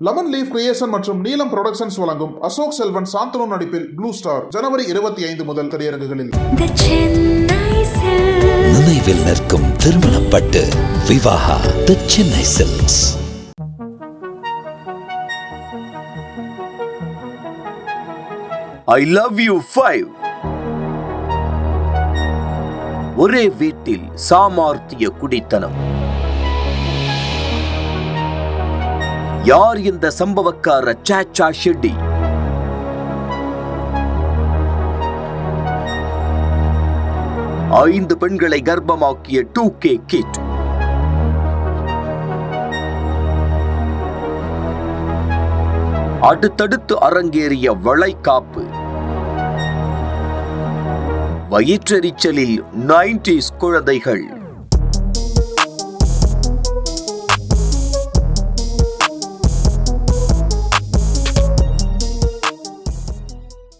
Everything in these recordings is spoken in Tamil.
லெமன் லீஃப் கிரியேஷன் மற்றும் நீலம் புரொடக்ஷன்ஸ் வழங்கும் அசோக் செல்வன் சாந்தனு நடிப்பில் ப்ளூ ஸ்டார் ஜனவரி 25 முதல் திரையரங்குகளில். நினைவில் நிற்கும் திருமணப்பட்டு Vivaha the Chennai silks. I love you 5. ஒரே வீட்டில் சாமார்த்திய குடித்தனம். யார் இந்த சம்பவக்கார சாச்சா ஷெட்டி? ஐந்து பெண்களை கர்ப்பமாக்கிய 2K கிட். அடுத்தடுத்து அரங்கேறிய வளைகாப்பு. வயிற்றெரிச்சலில் 90s குழந்தைகள்.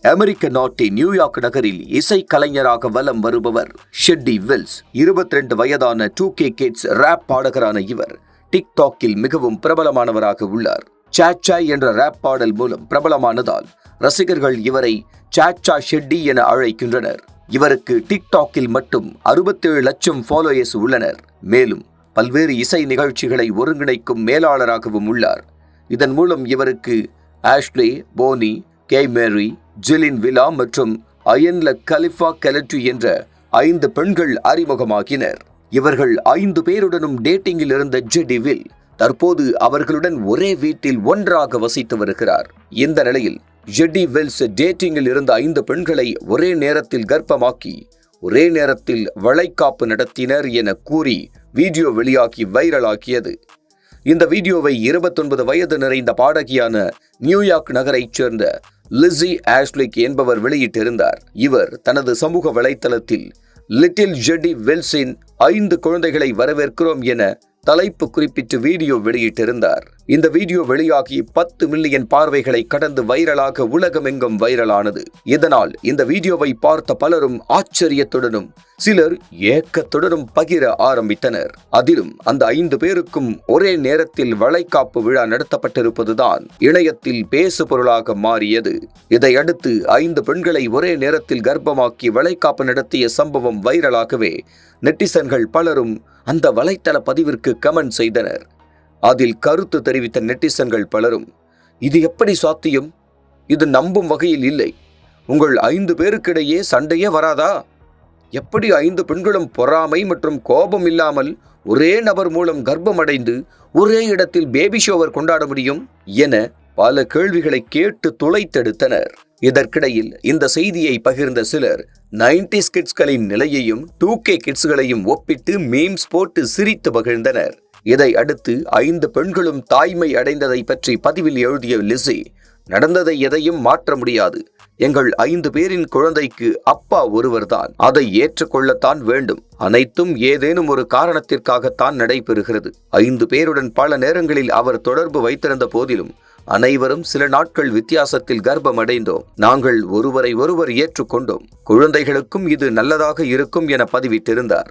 அமெரிக்க நாட்டின் நியூயார்க் நகரில் இசை கலைஞராக வலம் வருபவர் ஷெட்டி வில்ஸ். 22 வயதான 2K கிட்ஸ் ராப் பாடகரான இவர் டிக்டாக்கில் மிகவும் பிரபலமானவராக உள்ளார். சாச்சா என்ற ராப் பாடல் மூலம் பிரபலமானதால் ரசிகர்கள் இவரை சாச்சா ஷெட்டி என அழைக்கின்றனர். இவருக்கு டிக்டாக்கில் மட்டும் 67 லட்சம் ஃபாலோயர்ஸ் உள்ளனர். மேலும் பல்வேறு இசை நிகழ்ச்சிகளை ஒருங்கிணைக்கும் மேலாளராகவும் உள்ளார். இதன் மூலம் இவருக்கு ஆஷ்லே, போனி, கே மேரி, ஜிலின் விலா மற்றும் அயன்ல கலிஃபா கெலட்டு என்ற 5 பெண்கள் அறிமுகமாகினர். இவர்கள் 5 பேருடனும் டேட்டிங்கில் இருந்த ஷெட்டி வில் தற்போது அவர்களுடன் ஒரே வீட்டில் ஒன்றாக வசித்து வருகிறார். இந்த நிலையில் ஷெட்டி வில்ஸ் டேட்டிங்கில் இருந்த 5 பெண்களை ஒரே நேரத்தில் கர்ப்பமாக்கி ஒரே நேரத்தில் வளைகாப்பு நடத்தினர் என கூறி வீடியோ வெளியாகி வைரலாகியது. இந்த வீடியோவை 29 வயது நிறைந்த பாடகியான நியூயார்க் நகரைச் சேர்ந்த லிஸி ஆஷ்லிக் என்பவர் வெளியிட்டிருந்தார். இவர் தனது சமூக வலைத்தளத்தில் லிட்டில் ஷெட்டி வில்ஸின் 5 குழந்தைகளை வரவேற்கிறோம் என தலைப்பு குறிப்பிட்டு வீடியோ வெளியிட்டிருந்தார். இந்த வீடியோ வெளியாகி 10 மில்லியன் பார்வைகளை கடந்து வைரலாக உலகமெங்கும் வைரலானது. இதனால் இந்த வீடியோவை பார்த்த பலரும் ஆச்சரியத்துடனும் சிலர் ஏக்கத்துடனும் பகிர ஆரம்பித்தனர். அதிலும் அந்த 5 பேருக்கும் ஒரே நேரத்தில் வளைகாப்பு விழா நடத்தப்பட்டிருப்பதுதான் இணையத்தில் பேசு பொருளாக மாறியது. இதையடுத்து 5 பெண்களை ஒரே நேரத்தில் கர்ப்பமாக்கி வளைகாப்பு நடத்திய சம்பவம் வைரலாகவே நெட்டிசன்கள் பலரும் அந்த வலைத்தள பதிவிற்கு கமெண்ட் செய்தனர். அதில் கருத்து தெரிவித்த நெட்டிசன்கள் பலரும், இது எப்படி சாத்தியம்? இது நம்பும் வகையில் இல்லை. உங்கள் 5 பேருக்கிடையே சண்டையே வராதா? எப்படி 5 பெண்களும் பொறாமை மற்றும் கோபம் இல்லாமல் ஒரே நபர் மூலம் கர்ப்பமடைந்து ஒரே இடத்தில் பேபி ஷோவர் கொண்டாட முடியும் என பல கேள்விகளை கேட்டு துளைத்தெடுத்தனர். இதற்கிடையில் இந்த செய்தியை பகிர்ந்த சிலர் 90s கிட்ஸ்களின் நிலையையும் 2K கிட்ஸ்களையும் ஒப்பிட்டு மீம்ஸ் போட்டு சிரித்து பகிர்ந்தனர். இதை அடுத்து 5 பெண்களும் தாய்மை அடைந்ததை பற்றி பதிவில் எழுதிய லிஸி, நடந்ததை எதையும் மாற்ற முடியாது. எங்கள் 5 பேரின் குழந்தைக்கு அப்பா ஒருவர்தான். அதை ஏற்றுக்கொள்ளத்தான் வேண்டும். அனைத்தும் ஏதேனும் ஒரு காரணத்திற்காகத்தான் நடைபெறுகிறது. 5 பேருடன் பல நேரங்களில் அவர் தொடர்பு வைத்திருந்த போதிலும் அனைவரும் சில நாட்கள் வித்தியாசத்தில் கர்ப்பமடைந்தோம். நாங்கள் ஒருவரை ஒருவர் ஏற்றுக்கொண்டோம். குழந்தைகளுக்கும் இது நல்லதாக இருக்கும் என பதிவிட்டிருந்தார்.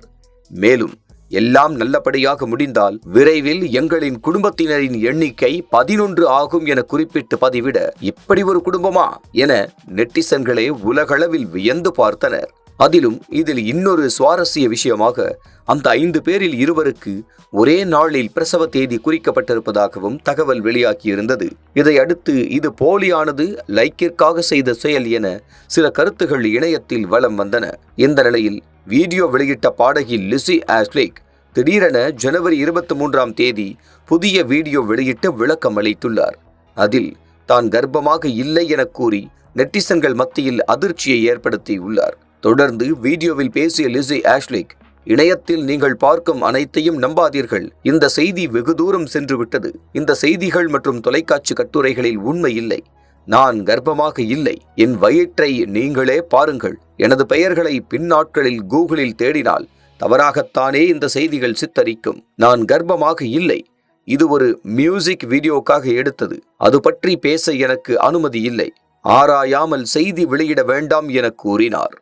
மேலும் எல்லாம் நல்லபடியாக முடிந்தால் விரைவில் எங்களின் குடும்பத்தினரின் எண்ணிக்கை 11 ஆகும் என குறிப்பிட்டு பதிவிட, இப்படி ஒரு குடும்பமா என நெட்டிசன்களே உலகளவில் வியந்து பார்த்தனர். அதிலும் இதில் இன்னொரு சுவாரஸ்ய விஷயமாக அந்த 5 பேரில் 2 ஒரே நாளில் பிரசவ தேதி குறிக்கப்பட்டிருப்பதாகவும் தகவல் வெளியாகியிருந்தது. இதை அடுத்து இது போலியானது, லைக்கிற்காக செய்த செயல் என சில கருத்துகள் இணையத்தில் வலம் வந்தன. இந்த நிலையில் வீடியோ வெளியிட்ட பாடகி லிஸி ஆஷ்லிக் திடீரென ஜனவரி 23ஆம் தேதி புதிய வீடியோ வெளியிட்டு விளக்கம் அளித்துள்ளார். அதில் தான் கர்ப்பமாக இல்லை என கூறி நெட்டிசன்கள் மத்தியில் அதிர்ச்சியை ஏற்படுத்தியுள்ளார். தொடர்ந்து வீடியோவில் பேசிய லிஸி ஆஷ்லிக், இணையத்தில் நீங்கள் பார்க்கும் அனைத்தையும் நம்பாதீர்கள். இந்த செய்தி வெகு தூரம் சென்று விட்டது. இந்த செய்திகள் மற்றும் தொலைக்காட்சி கட்டுரைகளில் உண்மை இல்லை. நான் கர்ப்பமாக இல்லை. என் வயிற்றை நீங்களே பாருங்கள். எனது பெயர்களை பின்னாட்களில் கூகுளில் தேடினால் தவறாகத்தானே இந்த செய்திகள் சித்தரிக்கும். நான் கர்ப்பமாக இல்லை. இது ஒரு மியூசிக் வீடியோக்காக எடுத்தது. அது பற்றி பேச எனக்கு அனுமதி இல்லை. ஆராயாமல் செய்தி வெளியிட வேண்டாம் என கூறினார்.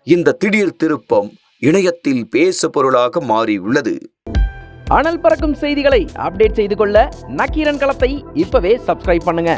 இந்த திடீர் திருப்பம் இணையத்தில் பேசு பொருளாக மாறியுள்ளது. அனல் பறக்கும் செய்திகளை அப்டேட் செய்து கொள்ள நக்கீரன் களத்தை இப்பவே சப்ஸ்கிரைப் பண்ணுங்க.